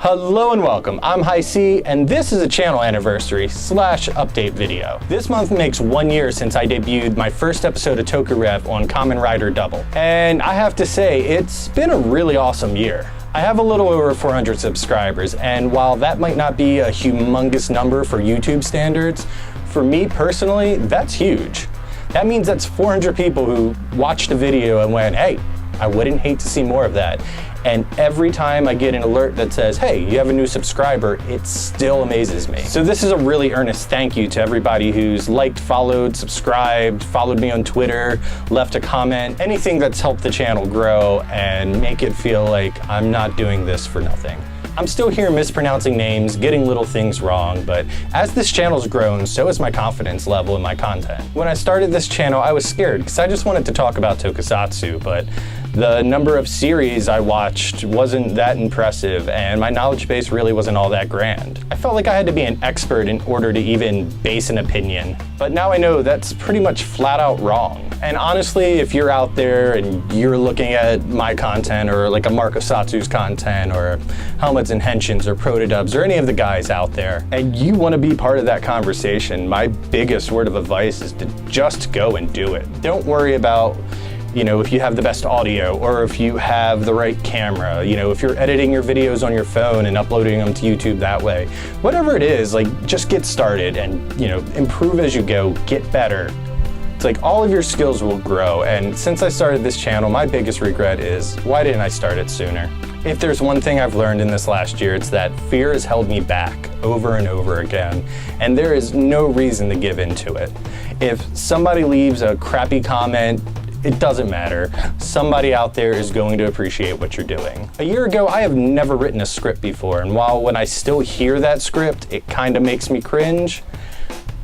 Hello and welcome, I'm Highsea, and this is a channel anniversary / update video. This month makes 1 year since I debuted my first episode of Toku-Rev on Kamen Rider Double. And I have to say, it's been a really awesome year. I have a little over 400 subscribers, and while that might not be a humongous number for YouTube standards, for me personally, that's huge. That means that's 400 people who watched a video and went, hey, I wouldn't hate to see more of that. And every time I get an alert that says, hey, you have a new subscriber, it still amazes me. So this is a really earnest thank you to everybody who's liked, followed, subscribed, followed me on Twitter, left a comment, anything that's helped the channel grow and make it feel like I'm not doing this for nothing. I'm still here mispronouncing names, getting little things wrong, but as this channel's grown, so has my confidence level in my content. When I started this channel, I was scared because I just wanted to talk about tokusatsu, but the number of series I watched wasn't that impressive, and my knowledge base really wasn't all that grand. I felt like I had to be an expert in order to even base an opinion, but now I know that's pretty much flat out wrong. And honestly, if you're out there and you're looking at my content or like a Marco Satsu's content or Helmets and Henshins or Protodubs or any of the guys out there, and you want to be part of that conversation, my biggest word of advice is to just go and do it. Don't worry about if you have the best audio or if you have the right camera, if you're editing your videos on your phone and uploading them to YouTube that way. Whatever it is, just get started and, improve as you go, get better. It's like all of your skills will grow. And since I started this channel, my biggest regret is, why didn't I start it sooner? If there's one thing I've learned in this last year, it's that fear has held me back over and over again, and there is no reason to give in to it. If somebody leaves a crappy comment, it doesn't matter. Somebody out there is going to appreciate what you're doing. A year ago, I have never written a script before, and while when I still hear that script, it kind of makes me cringe,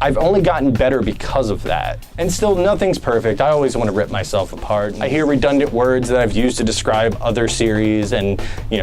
I've only gotten better because of that. And still, nothing's perfect. I always want to rip myself apart. I hear redundant words that I've used to describe other series and,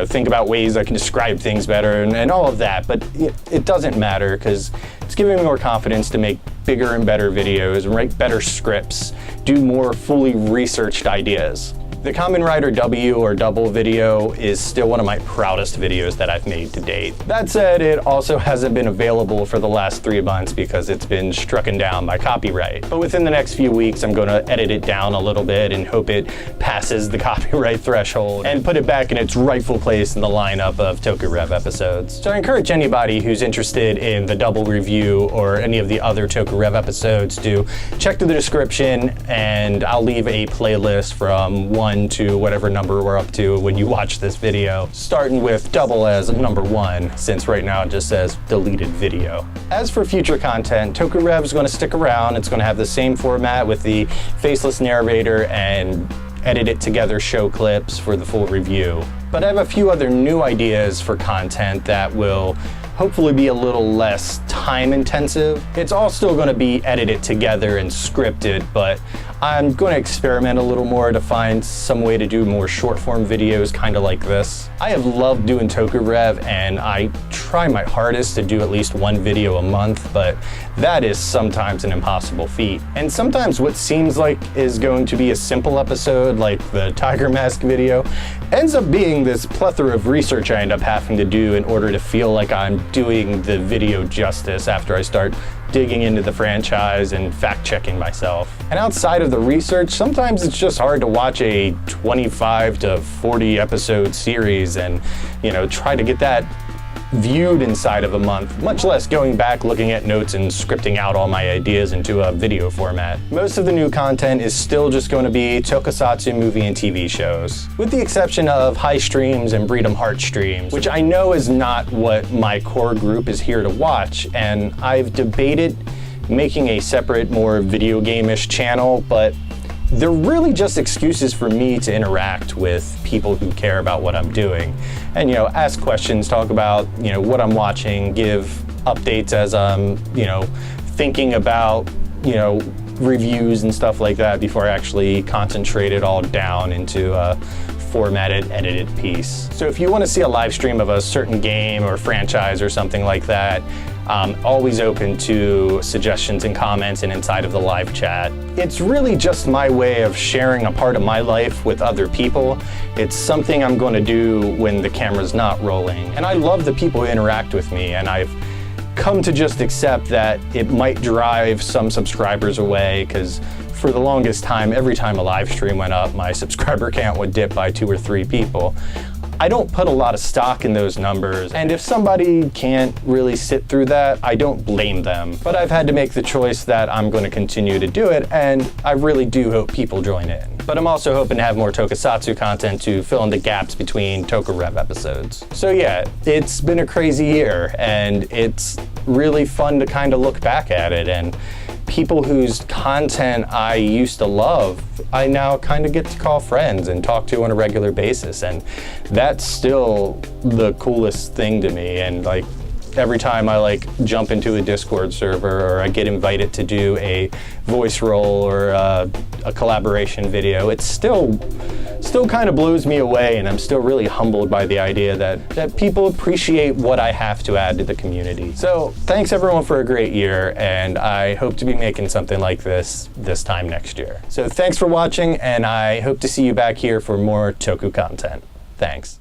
think about ways I can describe things better and all of that. But it doesn't matter because it's giving me more confidence to make bigger and better videos, write better scripts, do more fully researched ideas. The Kamen Rider W or Double video is still one of my proudest videos that I've made to date. That said, it also hasn't been available for the last 3 months because it's been strucken down by copyright. But within the next few weeks, I'm going to edit it down a little bit and hope it passes the copyright threshold and put it back in its rightful place in the lineup of Toku-Rev episodes. So I encourage anybody who's interested in the Double review or any of the other Toku-Rev episodes to check the description, and I'll leave a playlist from 1 to whatever number we're up to when you watch this video, starting with Double as number 1, since right now it just says deleted video. As for future content, Toku-Rev is going to stick around. It's going to have the same format with the faceless narrator and edit it together show clips for the full review. But I have a few other new ideas for content that will hopefully be a little less time intensive. It's all still going to be edited together and scripted, but I'm going to experiment a little more to find some way to do more short form videos kind of like this. I have loved doing Toku-Rev, and I try my hardest to do at least 1 video a month, but that is sometimes an impossible feat. And sometimes what seems like is going to be a simple episode, like the Tiger Mask video, ends up being this plethora of research I end up having to do in order to feel like I'm doing the video justice after I start digging into the franchise and fact-checking myself. And outside of the research, sometimes it's just hard to watch a 25 to 40 episode series and, try to get that viewed inside of a month, much less going back, looking at notes and scripting out all my ideas into a video format. Most of the new content is still just going to be tokusatsu movie and TV shows, with the exception of high streams and Breed'em Heart streams, which I know is not what my core group is here to watch, and I've debated making a separate, more video game-ish channel, but they're really just excuses for me to interact with people who care about what I'm doing and, ask questions, talk about, what I'm watching, give updates as I'm, thinking about, reviews and stuff like that before I actually concentrate it all down into a formatted, edited piece. So if you want to see a live stream of a certain game or franchise or something like that, always open to suggestions and comments and inside of the live chat. It's really just my way of sharing a part of my life with other people. It's something I'm going to do when the camera's not rolling. And I love the people who interact with me, and I've come to just accept that it might drive some subscribers away, because for the longest time, every time a live stream went up, my subscriber count would dip by 2 or 3 people. I don't put a lot of stock in those numbers, and if somebody can't really sit through that, I don't blame them. But I've had to make the choice that I'm going to continue to do it, and I really do hope people join in. But I'm also hoping to have more tokusatsu content to fill in the gaps between Toku-Rev episodes. So yeah, it's been a crazy year, and it's really fun to kind of look back at it, and people whose content I used to love, I now kind of get to call friends and talk to on a regular basis, and that's still the coolest thing to me. And like every time I jump into a Discord server, or I get invited to do a voice role or a collaboration video, it still kind of blows me away, and I'm still really humbled by the idea that people appreciate what I have to add to the community. So thanks everyone for a great year, and I hope to be making something like this time next year. So thanks for watching, and I hope to see you back here for more Toku content. Thanks.